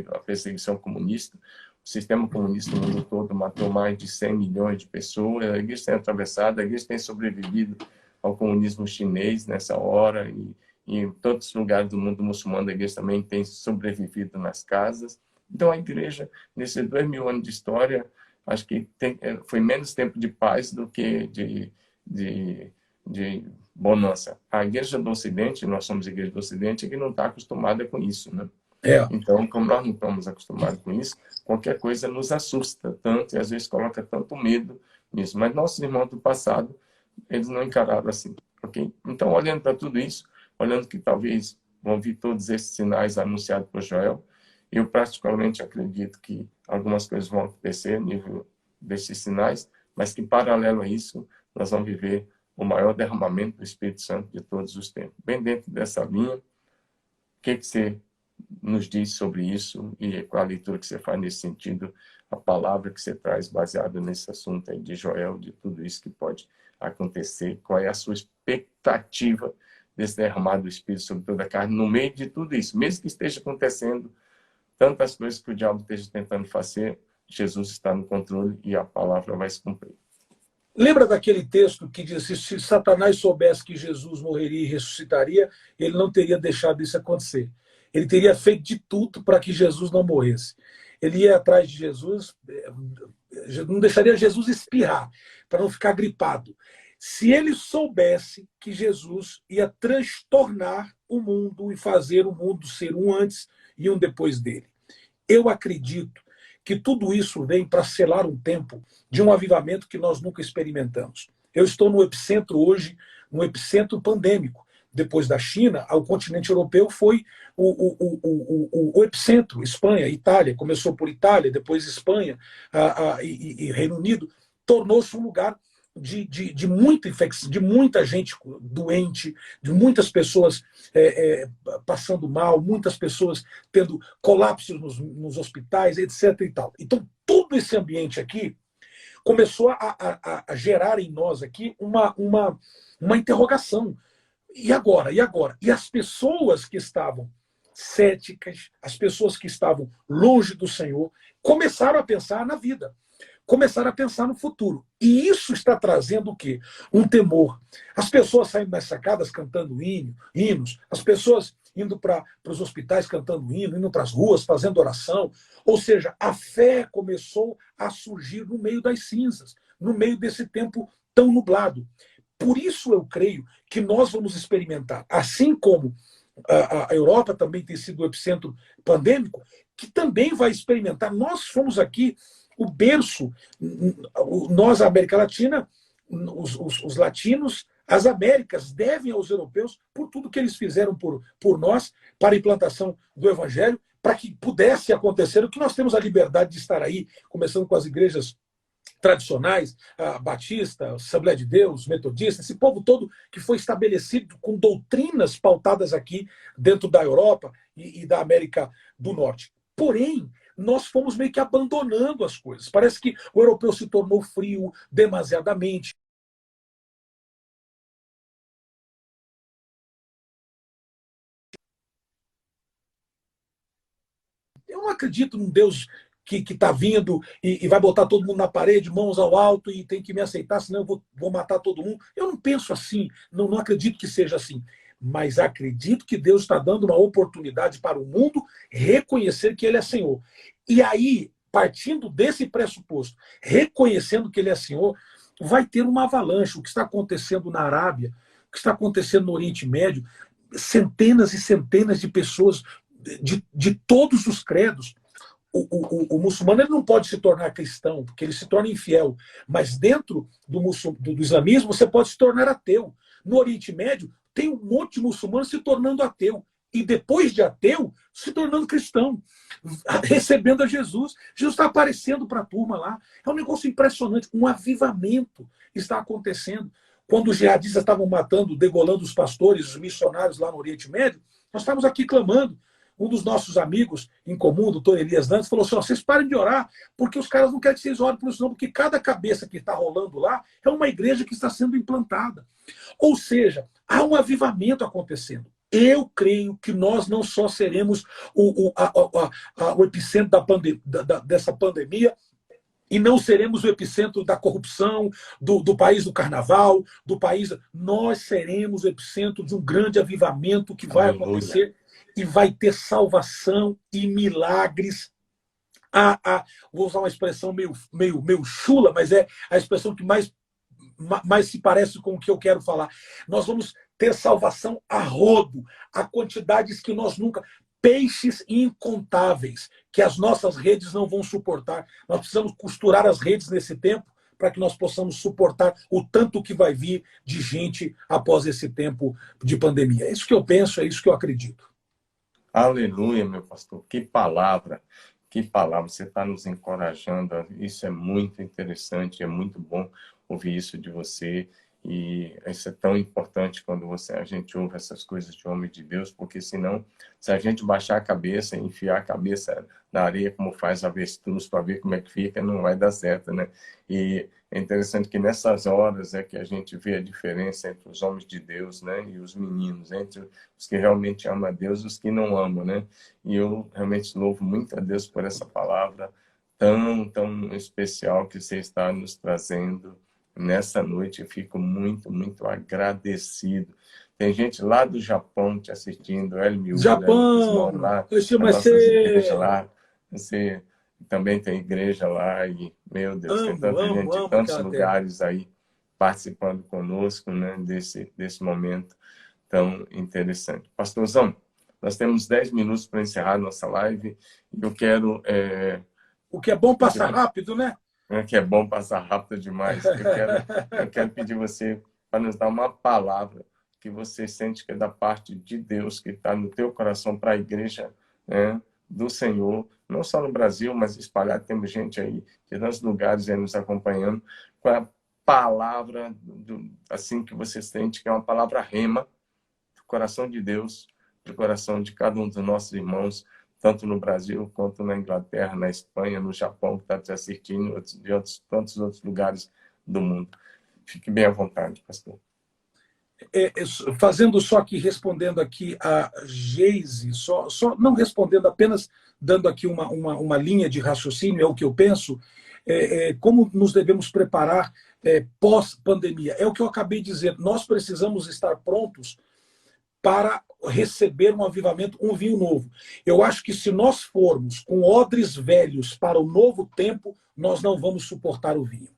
a perseguição comunista. O sistema comunista no mundo todo matou mais de 100 milhões de pessoas. A igreja tem atravessado, a igreja tem sobrevivido ao comunismo chinês nessa hora, e em tantos lugares do mundo muçulmano a igreja também tem sobrevivido nas casas. Então a igreja, nesses 2000 anos de história, acho que foi menos tempo de paz do que de bonança. A igreja do Ocidente, nós somos a igreja do Ocidente, é que não está acostumada com isso, né? Então, como nós não estamos acostumados com isso, qualquer coisa nos assusta tanto e às vezes coloca tanto medo nisso. Mas nossos irmãos do passado, eles não encararam assim, ok? Então, olhando para tudo isso, olhando que talvez vão vir todos esses sinais anunciados por Joel, eu particularmente acredito que algumas coisas vão acontecer a nível desses sinais, mas que, paralelo a isso, nós vamos viver o maior derramamento do Espírito Santo de todos os tempos. Bem dentro dessa linha, o que você nos diz sobre isso e qual a leitura que você faz nesse sentido, a palavra que você traz baseada nesse assunto aí de Joel, de tudo isso que pode acontecer, qual é a sua expectativa desse derramado do Espírito sobre toda a carne no meio de tudo isso, mesmo que esteja acontecendo tantas coisas que o diabo esteja tentando fazer, Jesus está no controle e a palavra vai se cumprir. Lembra daquele texto que diz: se Satanás soubesse que Jesus morreria e ressuscitaria, ele não teria deixado isso acontecer. Ele teria feito de tudo para que Jesus não morresse. Ele ia atrás de Jesus, não deixaria Jesus espirrar, para não ficar gripado. Se ele soubesse que Jesus ia transtornar o mundo e fazer o mundo ser um antes e um depois dele. Eu acredito que tudo isso vem para selar um tempo de um avivamento que nós nunca experimentamos. Eu estou no epicentro hoje, no epicentro pandêmico. Depois da China, o continente europeu foi o epicentro. Espanha, Itália, começou por Itália, depois Espanha e Reino Unido, tornou-se um lugar de muita infecção, de muita gente doente, de muitas pessoas passando mal, muitas pessoas tendo colapsos nos hospitais, etc. E tal. Então, todo esse ambiente aqui começou a gerar em nós aqui uma interrogação. E agora? E agora? E as pessoas que estavam céticas, as pessoas que estavam longe do Senhor, começaram a pensar na vida. Começaram a pensar no futuro. E isso está trazendo o quê? Um temor. As pessoas saindo das sacadas cantando hinos, as pessoas indo para os hospitais cantando hino, indo para as ruas fazendo oração. Ou seja, a fé começou a surgir no meio das cinzas, no meio desse tempo tão nublado. Por isso eu creio que nós vamos experimentar, assim como a Europa também tem sido o epicentro pandêmico, que também vai experimentar. Nós fomos aqui o berço, nós, a América Latina, os latinos, as Américas devem aos europeus por tudo que eles fizeram por nós, para a implantação do Evangelho, para que pudesse acontecer o que nós temos a liberdade de estar aí, começando com as igrejas tradicionais, a Batista, a Assembleia de Deus, Metodista, esse povo todo que foi estabelecido com doutrinas pautadas aqui dentro da Europa e da América do Norte. Porém, nós fomos meio que abandonando as coisas. Parece que o europeu se tornou frio demasiadamente. Eu não acredito num Deus que está vindo e vai botar todo mundo na parede, mãos ao alto, e tem que me aceitar, senão eu vou matar todo mundo. Eu não penso assim, não acredito que seja assim. Mas acredito que Deus está dando uma oportunidade para o mundo reconhecer que Ele é Senhor. E aí, partindo desse pressuposto, reconhecendo que Ele é Senhor, vai ter uma avalanche. O que está acontecendo na Arábia, o que está acontecendo no Oriente Médio, centenas e centenas de pessoas de todos os credos. O muçulmano ele não pode se tornar cristão, porque ele se torna infiel. Mas dentro do islamismo, você pode se tornar ateu. No Oriente Médio, tem um monte de muçulmanos se tornando ateu. E depois de ateu, se tornando cristão, recebendo a Jesus. Jesus está aparecendo para a turma lá. É um negócio impressionante. Um avivamento está acontecendo. Quando os jihadistas estavam matando, degolando os pastores, os missionários lá no Oriente Médio, nós estávamos aqui clamando. Um dos nossos amigos em comum, o doutor Elias Dantas, falou assim, vocês parem de orar, porque os caras não querem que vocês orem por isso não, porque cada cabeça que está rolando lá é uma igreja que está sendo implantada. Ou seja, há um avivamento acontecendo. Eu creio que nós não só seremos o epicentro dessa pandemia, e não seremos o epicentro da corrupção, do país do carnaval, do país. Nós seremos o epicentro de um grande avivamento que vai acontecer e vai ter salvação e milagres. Vou usar uma expressão meio chula, mas é a expressão que mais se parece com o que eu quero falar. Nós vamos ter salvação a rodo, a quantidades que nós nunca... Peixes incontáveis, que as nossas redes não vão suportar. Nós precisamos costurar as redes nesse tempo para que nós possamos suportar o tanto que vai vir de gente após esse tempo de pandemia. É isso que eu penso, é isso que eu acredito. Aleluia, meu pastor. Que palavra. Que palavra. Você está nos encorajando. Isso é muito interessante, é muito bom ouvir isso de você. E isso é tão importante quando a gente ouve essas coisas de homem de Deus, porque senão, se a gente baixar a cabeça, enfiar a cabeça na areia, como faz avestruz, para ver como é que fica, não vai dar certo, né? E é interessante que nessas horas é que a gente vê a diferença entre os homens de Deus, né, e os meninos, entre os que realmente amam a Deus e os que não amam, né? E eu realmente louvo muito a Deus por essa palavra tão especial que você está nos trazendo nessa noite. Eu fico muito, muito agradecido. Tem gente lá do Japão te assistindo, Japão! lá, Eu chamo nossas igrejas lá. Você também tem igreja lá e, meu Deus, tem tanta gente de tantos lugares aí participando conosco, né, desse momento tão interessante. Pastorzão, nós temos 10 minutos para encerrar nossa live e eu quero... O que é bom passar rápido, né? Que é bom passar rápido demais. Eu quero pedir você para nos dar uma palavra que você sente que é da parte de Deus, que está no teu coração para a igreja, né, do Senhor, não só no Brasil, mas espalhado. Temos gente aí de tantos lugares aí nos acompanhando, com a palavra assim que você sente que é uma palavra rema do coração de Deus, do coração de cada um dos nossos irmãos, tanto no Brasil, quanto na Inglaterra, na Espanha, no Japão, que está te assistindo, de tantos outros lugares do mundo. Fique bem à vontade, pastor. Fazendo só aqui, respondendo aqui a Geise, só não respondendo, apenas dando aqui uma linha de raciocínio, é o que eu penso, como nos devemos preparar pós-pandemia. É o que eu acabei de dizer, nós precisamos estar prontos para receber um avivamento, um vinho novo. Eu acho que se nós formos com odres velhos para o novo tempo, nós não vamos suportar o vinho.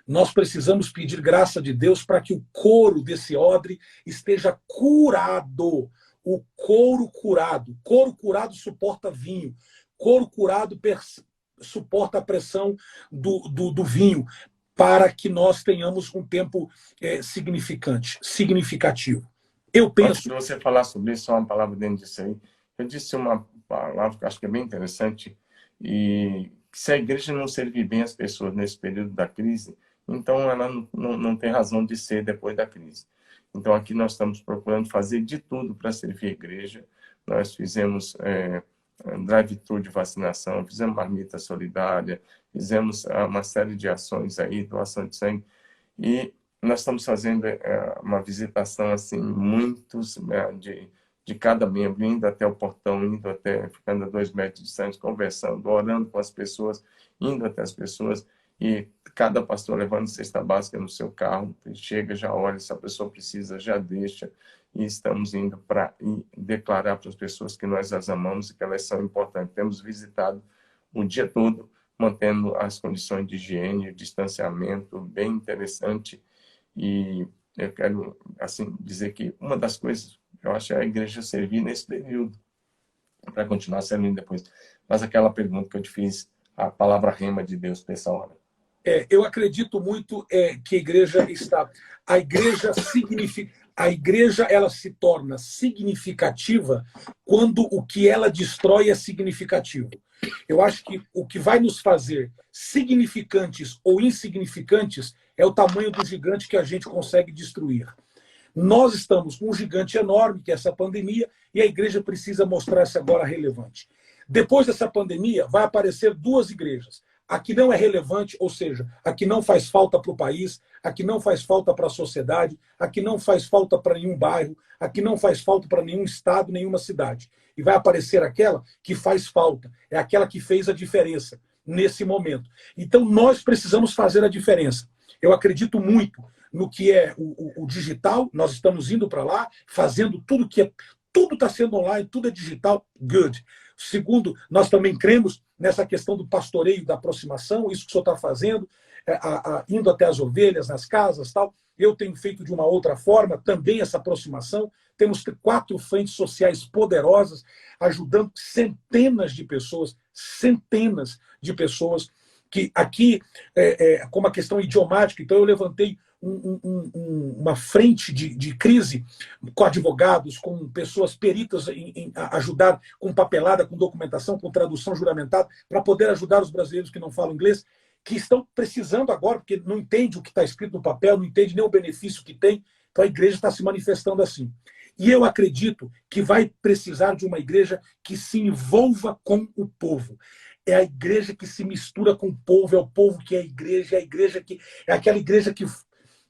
Nós precisamos pedir graça de Deus para que o couro desse odre esteja curado. O couro curado suporta vinho. Couro curado suporta a pressão do vinho, para que nós tenhamos um tempo significativo. Eu penso... Antes de você falar sobre isso, só uma palavra dentro disso aí. Eu disse uma palavra que acho que é bem interessante, e se a igreja não servir bem as pessoas nesse período da crise, então ela não tem razão de ser depois da crise. Então aqui nós estamos procurando fazer de tudo para servir a igreja. Nós fizemos drive-thru de vacinação, fizemos marmita solidária, fizemos uma série de ações aí, doação de sangue, e nós estamos fazendo uma visitação assim, muitos de cada membro, indo até o portão, ficando a 2 metros de distância, conversando, orando com as pessoas, indo até as pessoas, e cada pastor levando cesta básica no seu carro, chega, já olha, se a pessoa precisa, já deixa, e estamos indo para declarar para as pessoas que nós as amamos e que elas são importantes. Temos visitado o dia todo, mantendo as condições de higiene, o distanciamento, bem interessante. E eu quero assim dizer que uma das coisas eu acho é a igreja servir nesse período, para continuar servindo depois. Mas aquela pergunta que eu te fiz, a palavra rema de Deus para essa hora. Eu acredito muito que a igreja está... A igreja ela se torna significativa quando o que ela destrói é significativo. Eu acho que o que vai nos fazer significantes ou insignificantes é o tamanho do gigante que a gente consegue destruir. Nós estamos com um gigante enorme, que é essa pandemia, e a igreja precisa mostrar-se agora relevante. Depois dessa pandemia, vai aparecer duas igrejas. A que não é relevante, ou seja, a que não faz falta para o país, a que não faz falta para a sociedade, a que não faz falta para nenhum bairro, a que não faz falta para nenhum estado, nenhuma cidade. E vai aparecer aquela que faz falta, é aquela que fez a diferença nesse momento. Então, nós precisamos fazer a diferença. Eu acredito muito no que é o digital, nós estamos indo para lá, fazendo tudo que é. Tudo está sendo online, tudo é digital, good. Segundo, nós também cremos nessa questão do pastoreio, da aproximação, isso que o senhor está fazendo, indo até as ovelhas, nas casas, tal. Eu tenho feito de uma outra forma também essa aproximação. Temos 4 frentes sociais poderosas, ajudando centenas de pessoas, que aqui, como a questão idiomática, então eu levantei uma frente de crise com advogados, com pessoas peritas em ajudar com papelada, com documentação, com tradução juramentada, para poder ajudar os brasileiros que não falam inglês, que estão precisando agora, porque não entende o que está escrito no papel, não entende nem o benefício que tem. Então a igreja está se manifestando assim. E eu acredito que vai precisar de uma igreja que se envolva com o povo. É a igreja que se mistura com o povo, é o povo que é a igreja que é aquela igreja que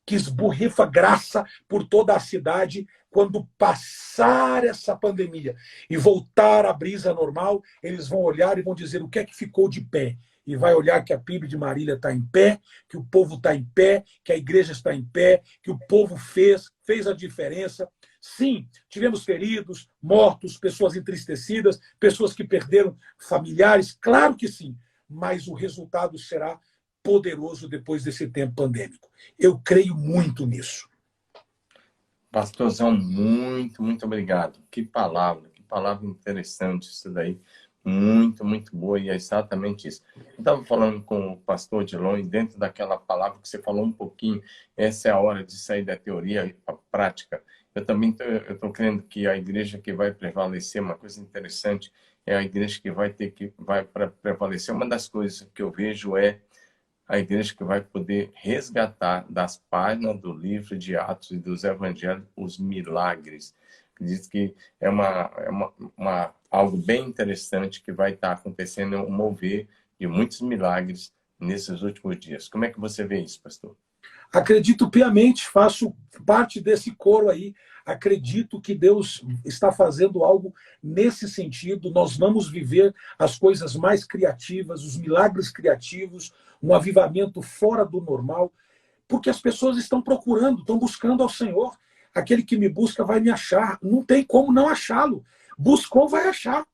esborrifa graça por toda a cidade. Quando passar essa pandemia e voltar à brisa normal, eles vão olhar e vão dizer o que é que ficou de pé. E vai olhar que a PIB de Marília está em pé, que o povo está em pé, que a igreja está em pé, que o povo fez a diferença. Sim, tivemos feridos, mortos, pessoas entristecidas, pessoas que perderam familiares, claro que sim, mas o resultado será poderoso depois desse tempo pandêmico. Eu creio muito nisso. Pastorzão, muito obrigado. Que palavra interessante isso daí. Muito boa, e é exatamente isso. Eu estava falando com o pastor Dilon, e dentro daquela palavra que você falou um pouquinho, essa é a hora de sair da teoria para a prática. Eu também estou crendo que a igreja que vai prevalecer, uma coisa interessante, é a igreja que vai prevalecer. Uma das coisas que eu vejo é a igreja que vai poder resgatar das páginas do livro de Atos e dos Evangelhos os milagres. Diz que é algo bem interessante que vai estar acontecendo, um mover de muitos milagres nesses últimos dias. Como é que você vê isso, pastor? Acredito piamente, faço parte desse coro aí. Acredito que Deus está fazendo algo nesse sentido. Nós vamos viver as coisas mais criativas, os milagres criativos, um avivamento fora do normal, porque as pessoas estão procurando, estão buscando ao Senhor. Aquele que me busca vai me achar. Não tem como não achá-lo. Buscou, vai achar.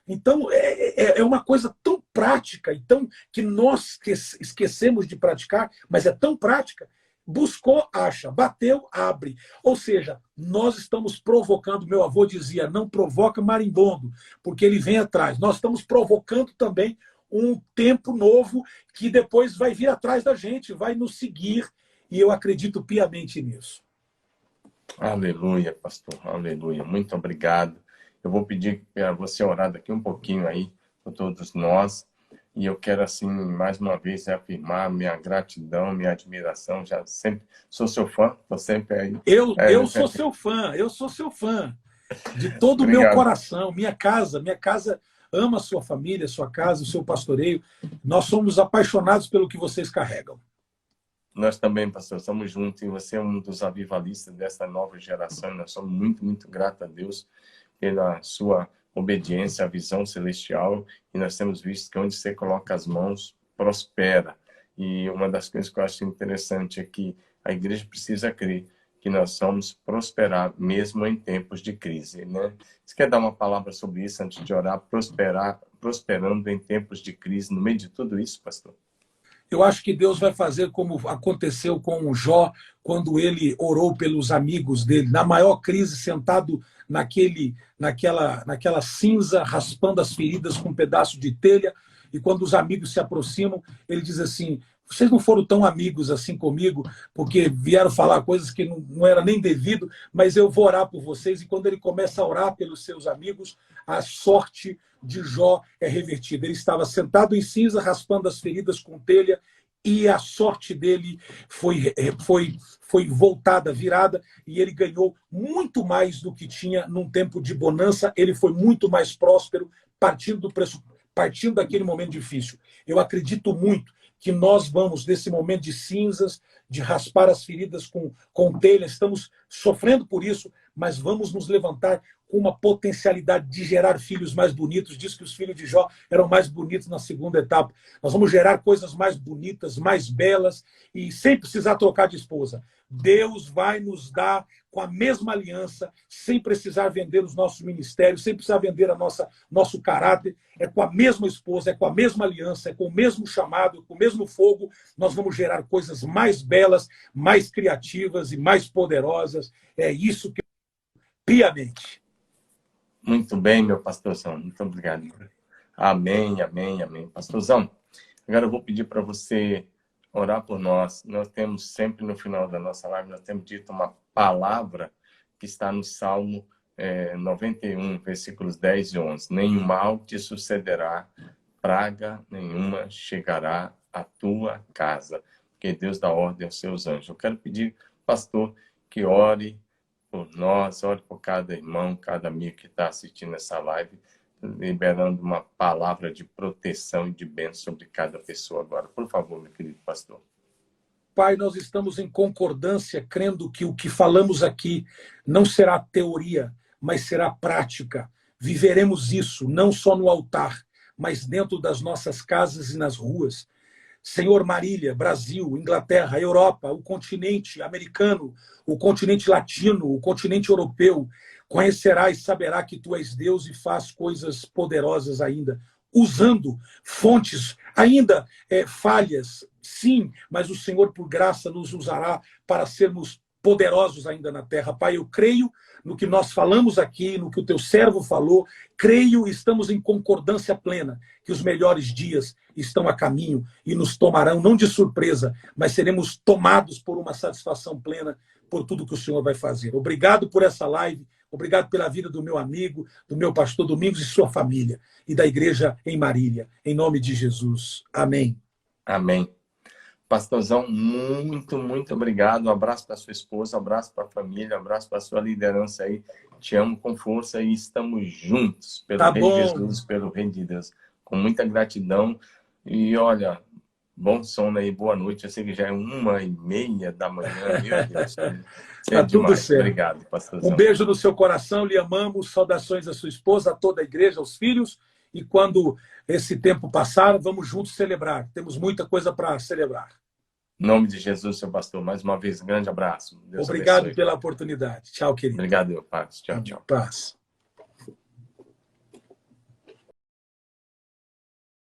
Então, é uma coisa tão prática, então, que nós esquecemos de praticar, mas é tão prática. Buscou, acha. Bateu, abre. Ou seja, nós estamos provocando, meu avô dizia, não provoca marimbondo, porque ele vem atrás. Nós estamos provocando também um tempo novo que depois vai vir atrás da gente, vai nos seguir, e eu acredito piamente nisso. Aleluia, pastor. Aleluia. Muito obrigado. Eu vou pedir para você orar daqui um pouquinho aí por todos nós. E eu quero, assim, mais uma vez, afirmar minha gratidão, minha admiração. Já sempre sou seu fã, estou sempre aí. Eu sou seu fã. De todo o meu coração. Minha casa ama a sua família, a sua casa, o seu pastoreio. Nós somos apaixonados pelo que vocês carregam. Nós também, pastor, somos juntos, e você é um dos avivalistas dessa nova geração. Nós somos muito gratos a Deus pela sua obediência à visão celestial, e nós temos visto que onde você coloca as mãos, prospera. E uma das coisas que eu acho interessante é que a igreja precisa crer que nós vamos prosperar mesmo em tempos de crise, né? Você quer dar uma palavra sobre isso antes de orar? Prosperando em tempos de crise, no meio de tudo isso, pastor? Eu acho que Deus vai fazer como aconteceu com o Jó, quando ele orou pelos amigos dele, na maior crise, sentado naquela cinza, raspando as feridas com um pedaço de telha, e quando os amigos se aproximam, ele diz assim, vocês não foram tão amigos assim comigo, porque vieram falar coisas que não era nem devido, mas eu vou orar por vocês. E quando ele começa a orar pelos seus amigos, a sorte de Jó é revertida. Ele estava sentado em cinza, raspando as feridas com telha, e a sorte dele foi voltada, virada, e ele ganhou muito mais do que tinha num tempo de bonança. Ele foi muito mais próspero partindo daquele momento difícil. Eu acredito muito que nós vamos, nesse momento de cinzas, de raspar as feridas com telha, estamos sofrendo por isso, mas vamos nos levantar com uma potencialidade de gerar filhos mais bonitos. Diz que os filhos de Jó eram mais bonitos na segunda etapa. Nós vamos gerar coisas mais bonitas, mais belas, e sem precisar trocar de esposa. Deus vai nos dar com a mesma aliança, sem precisar vender os nossos ministérios, sem precisar vender nosso caráter. É com a mesma esposa, é com a mesma aliança, é com o mesmo chamado, com o mesmo fogo. Nós vamos gerar coisas mais belas, mais criativas e mais poderosas. É isso que piamente. Muito bem, meu pastorzão. Muito obrigado. Amém, amém, amém. Pastorzão, agora eu vou pedir para você orar por nós. Nós temos sempre no final da nossa live, nós temos dito uma palavra que está no Salmo 91, versículos 10 e 11. Nenhum mal te sucederá, praga nenhuma chegará à tua casa, porque Deus dá ordem aos seus anjos. Eu quero pedir, pastor, que ore por nós, ore por cada irmão, cada amigo que está assistindo essa live, liberando uma palavra de proteção e de bênção sobre cada pessoa agora. Por favor, meu querido pastor. Pai, nós estamos em concordância, crendo que o que falamos aqui não será teoria, mas será prática. Viveremos isso, não só no altar, mas dentro das nossas casas e nas ruas. Senhor, Marília, Brasil, Inglaterra, Europa, o continente americano, o continente latino, o continente europeu, conhecerá e saberá que tu és Deus e faz coisas poderosas ainda, usando fontes ainda falhas, sim, mas o Senhor, por graça, nos usará para sermos poderosos ainda na terra. Pai, eu creio no que nós falamos aqui, no que o teu servo falou, creio e estamos em concordância plena que os melhores dias estão a caminho e nos tomarão, não de surpresa, mas seremos tomados por uma satisfação plena por tudo que o Senhor vai fazer. Obrigado por essa live, obrigado pela vida do meu amigo, do meu pastor Domingos e sua família, e da igreja em Marília. Em nome de Jesus. Amém. Amém. Pastorzão, muito, muito obrigado. Um abraço para sua esposa, um abraço para a família, um abraço para a sua liderança aí. Te amo com força e estamos juntos pelo Rei de Jesus, pelo Rei de Deus. Com muita gratidão. E olha, bom sono aí, boa noite. Eu sei que já é 1h30 da manhã, meu Deus. Tá tudo certo. Obrigado, pastorzão. Um beijo no seu coração, lhe amamos. Saudações à sua esposa, a toda a igreja, aos filhos. E quando esse tempo passar, vamos juntos celebrar. Temos muita coisa para celebrar. Em nome de Jesus, seu pastor, mais uma vez, um grande abraço. Deus Obrigado abençoe. Pela oportunidade. Tchau, querido. Obrigado, Paz. Tchau, tchau. Paz.